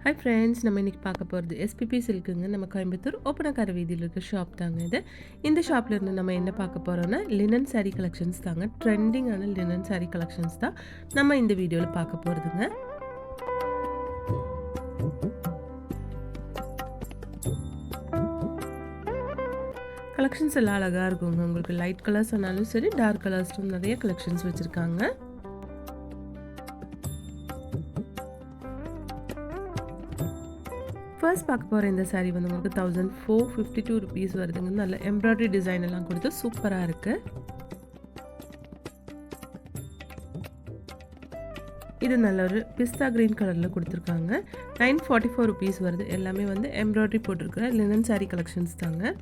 Hi friends, நம்ம இன்றைக்கி பார்க்க போகிறது எஸ்பிபி சில்க்குங்க. நம்ம கோயம்புத்தூர் ஓப்பனக்கார வீதியில் இருக்க ஷாப் தாங்க இது. இந்த ஷாப்பில் இருந்து நம்ம என்ன பார்க்க போகிறோன்னா லினன் சாரீ கலெக்ஷன்ஸ் தாங்க. ட்ரெண்டிங்கான லினன் சாரீ கலெக்ஷன்ஸ் தான் நம்ம இந்த வீடியோவில் பார்க்க போகிறதுங்க. கலெக்ஷன்ஸ் எல்லாம் அழகாக இருக்குங்க. உங்களுக்கு லைட் கலர்ஸ் ஆனாலும் சரி, டார்க் கலர்ஸ்லும் நிறைய கலெக்ஷன்ஸ் வச்சுருக்காங்க. ஃபர்ஸ்ட் பார்க்க போகிற இந்த சாரீ வந்து உங்களுக்கு 1452 rupees வருதுங்க. நல்ல எம்ப்ராய்டரி டிசைன் எல்லாம் கொடுத்து சூப்பராக இருக்குது. இது நல்ல ஒரு பிஸ்தா கிரீன் கலரில் கொடுத்துருக்காங்க. 944 rupees வருது. எல்லாமே வந்து எம்ப்ராய்டரி போட்டிருக்கிற லினன் சாரீ கலெக்ஷன்ஸ் தாங்க.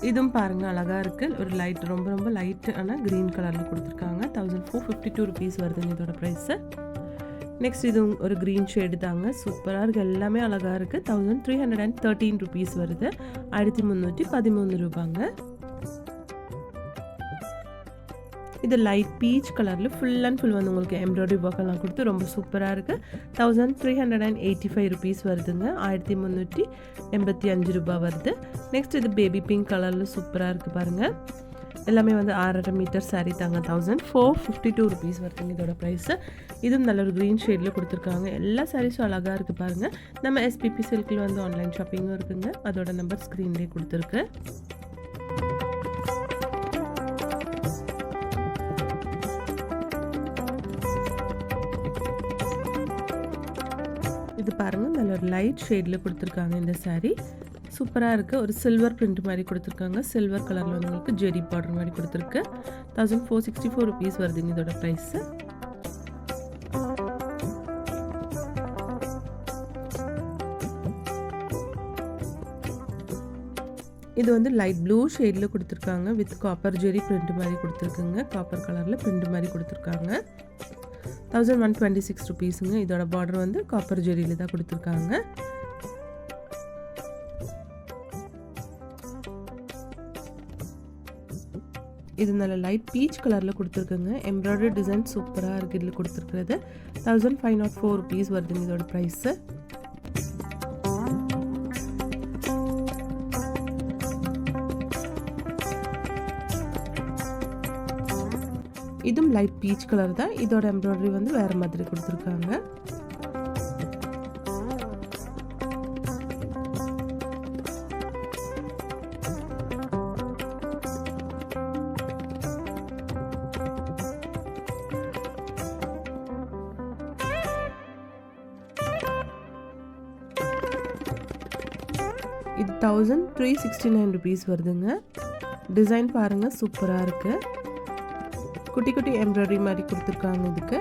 இதுவும் பாருங்கள் அழகாக இருக்குது. ஒரு லைட் ரொம்ப லைட்டான க்ரீன் கலரில் கொடுத்துருக்காங்க. 1452 rupees வருதுங்க இதோட ப்ரைஸு. நெக்ஸ்ட் இது ஒரு க்ரீன் ஷேடு தாங்க. சூப்பராக இருக்குது. எல்லாமே அழகாக இருக்குது. 1313 rupees வருது. 1313 ரூபாங்க. இது லைட் பீச் கலரில் ஃபுல் அண்ட் ஃபுல் வந்து உங்களுக்கு எம்ப்ராய்டரி ஒர்க்கெல்லாம் கொடுத்து ரொம்ப சூப்பராக இருக்குது. 1385 rupees வருதுங்க. 1385 ரூபா வருது. நெக்ஸ்ட் இது பேபி பிங்க் கலரில் சூப்பராக இருக்குது பாருங்கள். எல்லாமே வந்து 6.5 மீட்டர் சாரீ தாங்க. 1452 rupees வருதுங்க இதோட ப்ரைஸு. இதுவும் நல்ல ஒரு க்ரீன் ஷேடில் கொடுத்துருக்காங்க. எல்லா சாரீஸும் அழகாக இருக்குது பாருங்கள். நம்ம எஸ்பிபி சில்கில் வந்து ஆன்லைன் ஷாப்பிங்கும் இருக்குங்க. அதோட நம்பர் ஸ்க்ரீன்லேயே கொடுத்துருக்கு. இது பாருங்கள் நல்ல ஒரு லைட் ஷேடில் கொடுத்துருக்காங்க இந்த சாரீ. சூப்பராக இருக்குது. ஒரு சில்வர் பிரிண்ட் மாதிரி கொடுத்துருக்காங்க. சில்வர் கலரில் வந்து உங்களுக்கு ஜெரி பார்டர் மாதிரி கொடுத்துருக்கு. 1464 rupees வருதுங்க இதோட ப்ரைஸு. இது வந்து லைட் ப்ளூ ஷேடில் கொடுத்துருக்காங்க. வித் காப்பர் ஜெரி பிரிண்ட் மாதிரி கொடுத்துருக்குங்க. காப்பர் கலரில் பிரிண்ட் மாதிரி கொடுத்துருக்காங்க. 1126 rupeesங்க. இதோட பார்டர் வந்து காப்பர் ஜெரியில் தான் கொடுத்துருக்காங்க. இது நல்ல லைட் பீச் கலரில் கொடுத்துருக்குங்க. எம்ப்ராய்டரி டிசைன் சூப்பராக இருக்குது இதில் கொடுத்துருக்குறது. 1504 rupees வருதுங்க இதோட ப்ரைஸு. இதுவும் லைட் பீச் கலர் தான். இதோட எம்ப்ராய்டரி வந்து வேறு மாதிரி கொடுத்துருக்காங்க. இது 1369 rupees வருதுங்க. டிசைன் பாருங்கள் சூப்பராக இருக்குது. குட்டி குட்டி எம்ப்ராய்டரி மாதிரி கொடுத்துருக்காங்க இதுக்கு.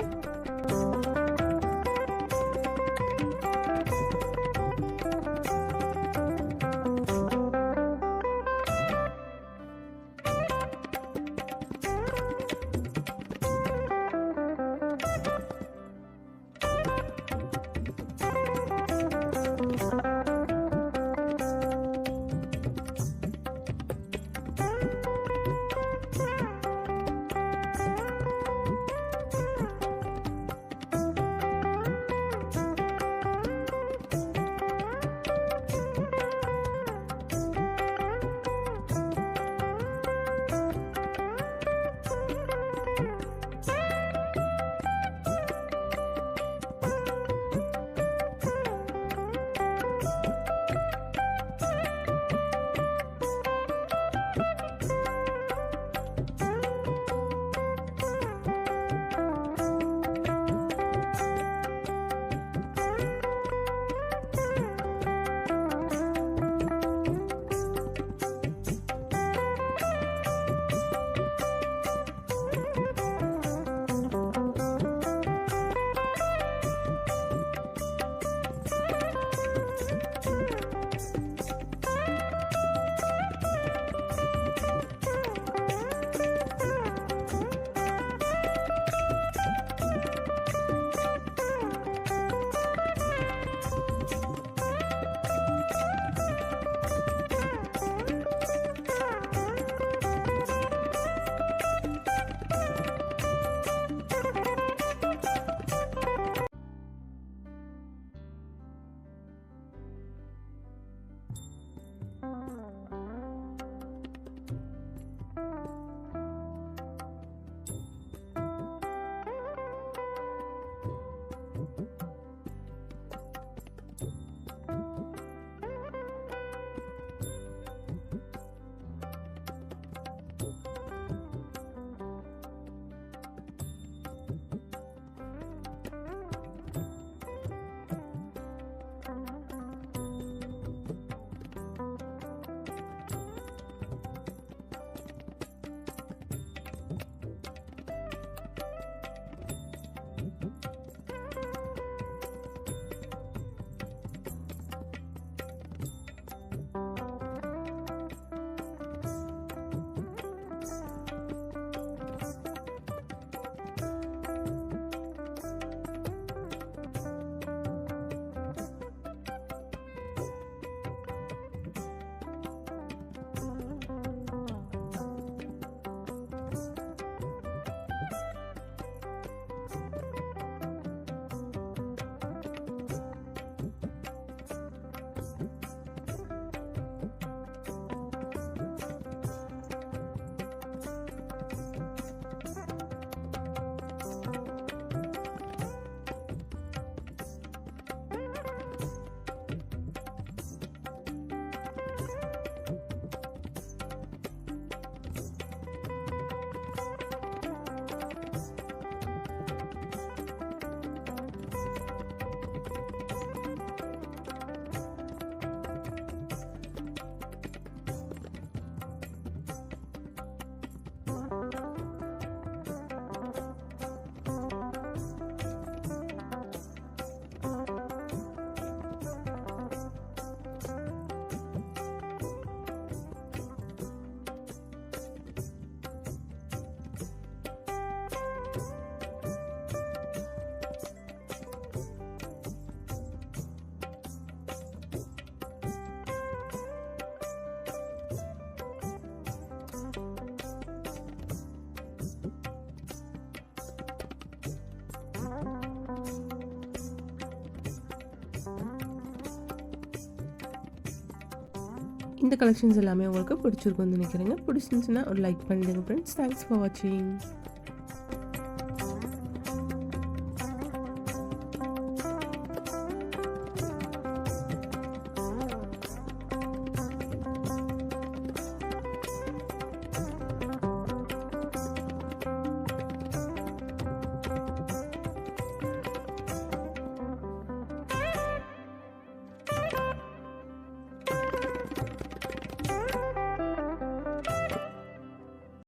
இந்த கலெக்ஷன்ஸ் எல்லாமே உங்களுக்கு பிடிச்சிருக்கும்னு நினைக்கிறேங்க. பிடிச்சிருந்துச்சுன்னா ஒரு லைக் பண்ணிடுங்க ஃப்ரெண்ட்ஸ். தேங்க்ஸ் ஃபார் வாட்சிங்.